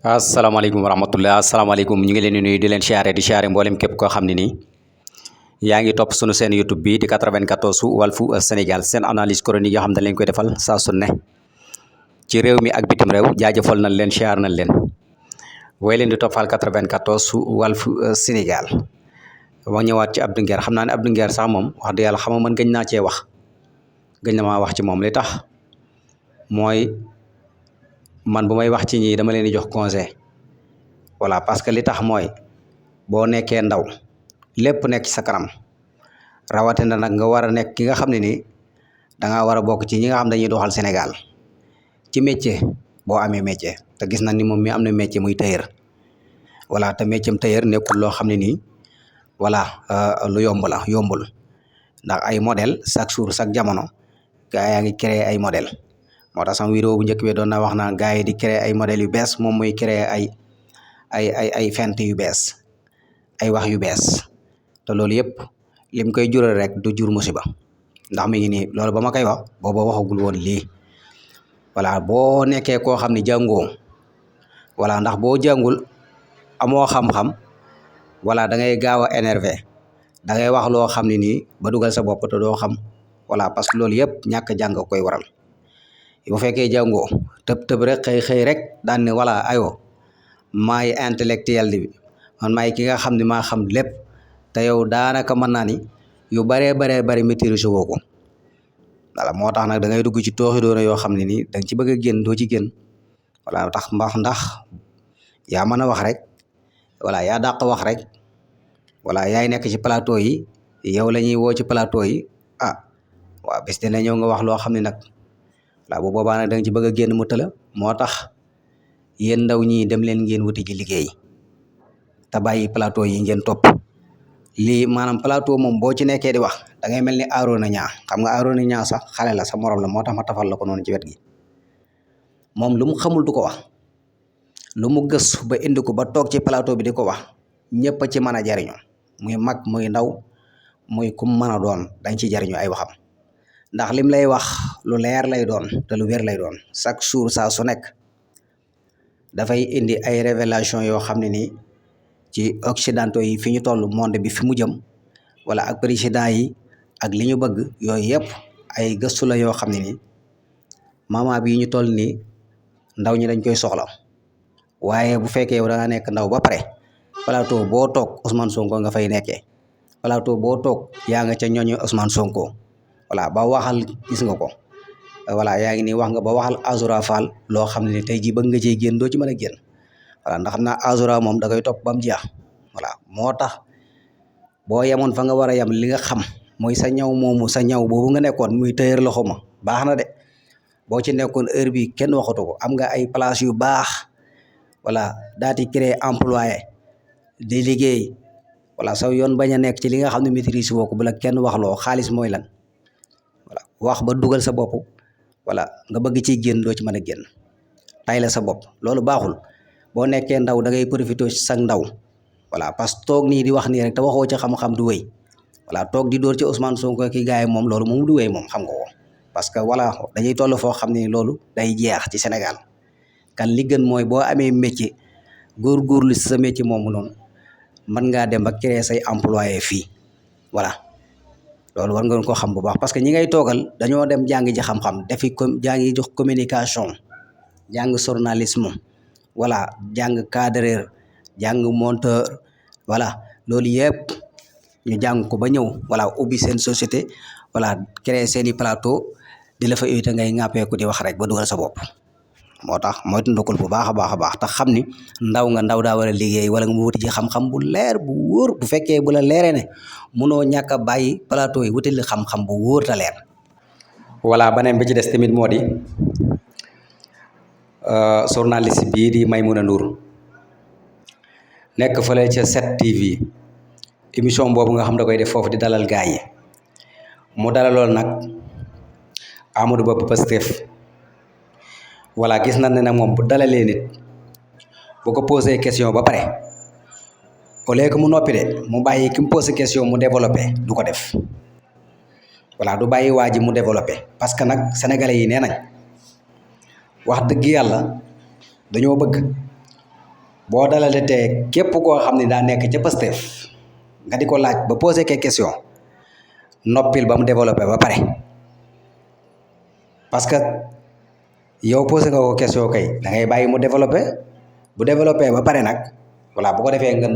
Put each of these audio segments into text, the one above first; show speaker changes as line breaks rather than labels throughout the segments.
asalaamaaleykum wa rahmatulah asalaamaaleykum ñu ngi leen di nuyu di leen siyaare mboolem képp koo xam ne nii yaa ngi topp sunu seen YouTube bi di 94 Walfu Sénégal seen analyse chronique yoo xam ne dañ leen koy defal saa su ne ci réew mi ak bitim réew jaajëfal nañ leen siyaar nañ leen way leen di toppal 94 Walfu Sénégal wax ñëwaat ci Abdou Nguer xam naa ne Abdou Nguer sax moom wax dëgg yàlla xam nga man gëj naa cee wax gëj na maa wax ci moom li tax mooy. Man bu may wax ci ñii dama leen di jox conseil voilà parce que li tax mooy boo nekkee ndaw lépp nekk ci sa kanam rawatina nag nga war a nekk ki nga xam ne nii da ngaa war a bokk ci ñi nga xam dañuy doxal Sénégal ci métier boo amee métier te gis na ni moom mi am na métier muy tailleur voilà te métier am tailleur nekkul loo xam ne nii voilà lu yomb la yombul ndax ay modèle chaque jour chaque jamono gaa yaa ngi créer ay modèle moo tax sama vidéo bu njëkk bi doon na wax naa gars yi di créer ay modèles yu bees moom muy créer ay fent yu bees ay wax yu bees te loolu yëpp lim koy jural rek du jur musiba ndax mi ngi nii loolu ba ma koy wax booba waxagul woon lii voilà boo nekkee koo xam ne jàngoo voilà ndax boo jàngul amoo xam-xam voilà da ngay gaaw a énervé da ngay wax loo xam ne nii ba dugal sa bopp te doo xam voilà parce que loolu yëpp ñàkk jàng koy waral. bu fekkee jàngoo tëb rek xëy rek daan ne voilà ayo maay intellectuel bi man maay ki nga xam ne maa xam lépp te yow daanaka mën naa ni yu baree bari maîtrise woo ko voilà moo tax nag da ngay dugg ci tooxi doona yoo xam ne nii da nga ci bëgg a génn doo ci génn voilà ndax yaa mën a wax rek voilà yaa dàq wax rek voilà yaay nekk ci plateau yi yow la ñuy woo ci plateau yi waaw bis dina ñëw nga wax loo xam ne nag waaw bu boobaa nag da nga ci bëgg a génn mu tëla moo tax yéen ndaw ñii dem leen ngeen wuti ji liggéey te bàyyi plateau yi ngeen topp lii maanaam plateau moom boo ci nekkee di wax da ngay mel ni Arona Niang xam nga Arona Niang sax xale la sa morom la moo tax ma tafal la ko noonu ci wet gi moom lu mu xamul du ko wax lu mu gëstu ba indi ko ba toog ci plateau bi di ko wax ñëpp a ci mën a jariñu muy mag muy ndaw muy kum mën a doon dañ ci jariñu ay waxam ndax lim lay wax lu leer lay doon te lu wér lay doon chaque jour saa su nekk dafay indi ay révélation yoo xam ne nii ci occidentaux yi fi ñu toll monde bi fi mu jëm wala ak président yi ak li ñu bëgg yooyu yëpp ay gëstu la yoo xam ne nii moment bi ñu toll nii ndaw ñi dañ koy soxla waaye bu fekkee yow da nga nekk ndaw ba pare plateau boo toog Ousmane Sonko nga fay nekkee plateau boo toog yaa nga ca ñooñu Ousmane Sonko. voilà ba waxal gis nga ko voilà yaa ngi nii wax nga ba waxal Azoura Fall loo xam ne tey jii bëgg nga cee génn doo ci mën a génn voilà ndax xam naa Azoura moom da koy topp ba mu jeex voilà moo tax boo yemoon fa nga war a yem li nga xam mooy sa ñaw moomu sa ñaw boobu nga nekkoon muy tëyër loxo ma baax na de boo ci nekkoon heure bi kenn waxatu ko am nga ay place yu baax voilà daati créer employé di liggéey voilà saw yoon bañ a nekk ci li nga xam ne maîtrise woo ko bu la kenn wax loo xaalis mooy lan. wax ba dugal sa bopp voilà nga bëgg ci génn doo ci mën a génn tay la sa bopp loolu baaxul boo nekkee ndaw da ngay profité ci sa ndaw voilà parce que toog nii di wax nii rek te waxoo ci xam-xam du wéy voilà toog di dóor ci Ousmane Sonko ki gars yi moom loolu moom du wéy moom xam nga ko parce que voilà dañuy toll foo xam ne loolu day jeex ci Sénégal kan li gën mooy boo amee métier góorgóorlu si sa métier moomu noonu mën ngaa dem ba créer say employé fii voilà. loolu war nga ko xam bu baax parce que ñi ngay toogal dañoo dem jàngi ji xam-xam defi jàngi jox communication jàng journalisme voilà jàng cadreur jàng monteur voilà loolu yëpp ñu jàng ko ba ñëw voilà ubbi seen société voilà créer seen i plateau di la fa invité ngay ŋàppeeku di wax rek ba dugal sa bopp moo tax mooy tundukul bu baax a baax tax xam ni ndaw daa war a liggéey wala nga mu wuti ji xam-xam bu leer bu wóor bu fekkee bu la leeree ne munoo ñàkk a bàyyi plateau yi wutil xam-xam bu wóor te leer. voilà beneen bi ci des tamit moo di journaliste bii di Maimouna Ndour nekk fële ca 7TV émission boobu nga xam da koy def foofu di dalal gaay yi mu dalaloon nag Amadou Ba Pastef voilà gis nañ ne nag moom bu dalalee nit bu ko posé question ba pare au lieu que mu noppi de mu bàyyi ki mu posé question mu développé du ko def voilà du bàyyi waa ji mu développé parce que nag sénégalais yi nee nañ wax dëgg yàlla dañoo bëgg boo dalalatee képp koo xam ne daa nekk ca Pastef nga di ko laaj ba posé ke question noppil ba mu développé ba pare parce que yow posé nga ko question kay da ngay bàyyi mu développé bu développé ba pare nag voilà bu ko defee nga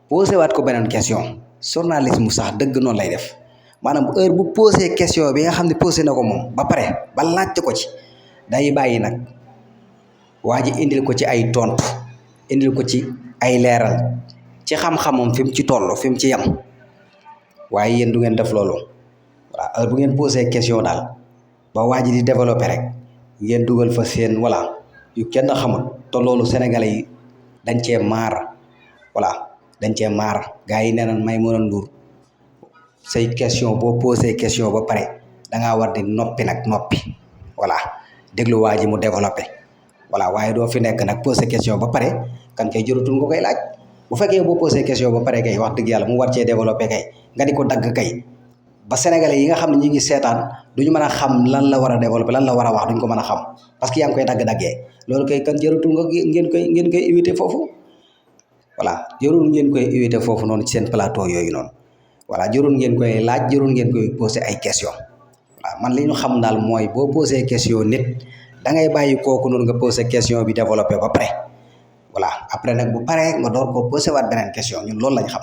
posé waat ko beneen question journalisme sax dëgg noonu lay def maanaam heure bu posé question bi nga xam ne posé na ko moom ba pare ba laajte ko ci day bàyyi nag waa ji indil ko ci ay tontu indil ko ci ay leeral ci xam-xamam fi mu ci toll fi mu ci yem waaye yéen du ngeen def loolu voilà heure bu ngeen posé question daal ba waa ji di développé rek ngeen dugal fa seen voilà yu kenn xamul te loolu sénégalais yi dañ cee maar voilà dañ cee maar gars yi nee nañ Maimouna Ndour say question boo posé question ba pare da ngaa war di noppi nag noppi voilà déglu waa ji mu développé voilà waaye doo fi nekk nag posé question ba pare kan kay jërutul nga koy laaj bu fekkee boo posé question ba pare kay wax dëgg yàlla mu war cee développé kay nga di ko dagg kay ba sénégalais yi nga xam ne ñi ngi seetaan duñu mën a xam lan la war a développé lan la war a wax duñ ko mën a xam parce que yaa ngi koy dagg-daggee loolu kay kan jërutul nga ngeen koy éviter foofu voilà jërul ngeen koy éviter foofu noonu ci seen plateau yooyu noonu voilà jërul ngeen koy laaj jërul ngeen koy posé ay question voilà man li ñu xam daal mooy boo posé question nit da ngay bàyyi kooku noonu nga posé question bi développé ba pare voilà après nag bu paree nga door ko posé waat beneen question ñun loolu lañ xam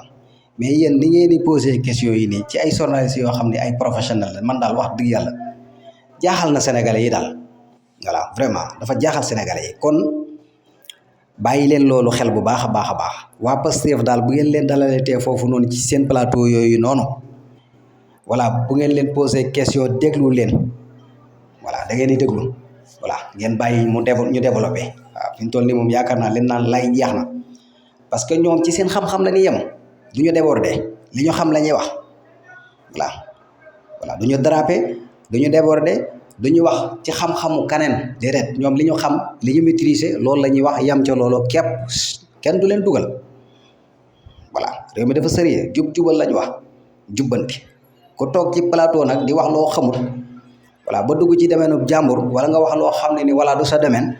mais yéen ni ngeen di posé question yi nii ci ay journalistes yoo xam ne ay professionnel la man daal wax dëgg yàlla jaaxal na sénégalais yi daal voilà vraiment dafa jaaxal sénégalais yi kon bàyyi leen loolu xel bu baax a baax a baax waa Pastef daal bu ngeen leen dalaletee foofu noonu ci seen plateau yooyu noonu voilà bu ngeen leen posé question déglu leen voilà da ngeen di déglu voilà ngeen bàyyi ñu développé waaw fi ñu toll nii moom yaakaar naa leen naan lay jeex na parce que ñoom ci seen xam-xam la ñuy yem du ñu débordé li ñu xam la ñuy wax voilà du ñu drapé du ñu débordé du ñu wax ci xam-xamu kaneen déedéet ñoom li ñu xam li ñu maîtriser loolu la ñuy wax yam ca loolu képp kenn du leen dugal voilà réew mi dafa sérieux jubal la ñu wax jubbanti ku toog ci plateau nag di wax loo xamut voilà ba dugg ci domaine bu jàmbur wala nga wax loo xam ne ni voilà du sa domaine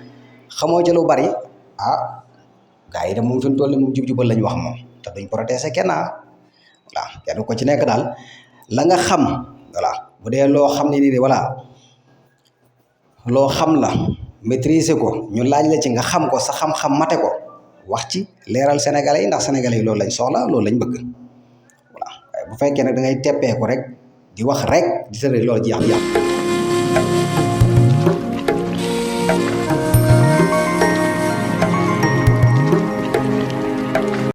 xamoo ca lu bari ah gars yi de moom fi mu toll nii moom jubal la ñu wax moom te duñ protéger kenn voilà kenn ko ci nekk daal la nga xam voilà bu dee loo xam ne nii voilà loo xam la maîtriser ko ñu laaj la ci nga xam ko sa xam-xam mate ko wax ci leeral sénégalais yi ndax sénégalais yi loolu lañ soxla loolu lañ bëgg voilà waaye bu fekkee nag da ngay teppee ko rek di wax rek di sëre loolu jeex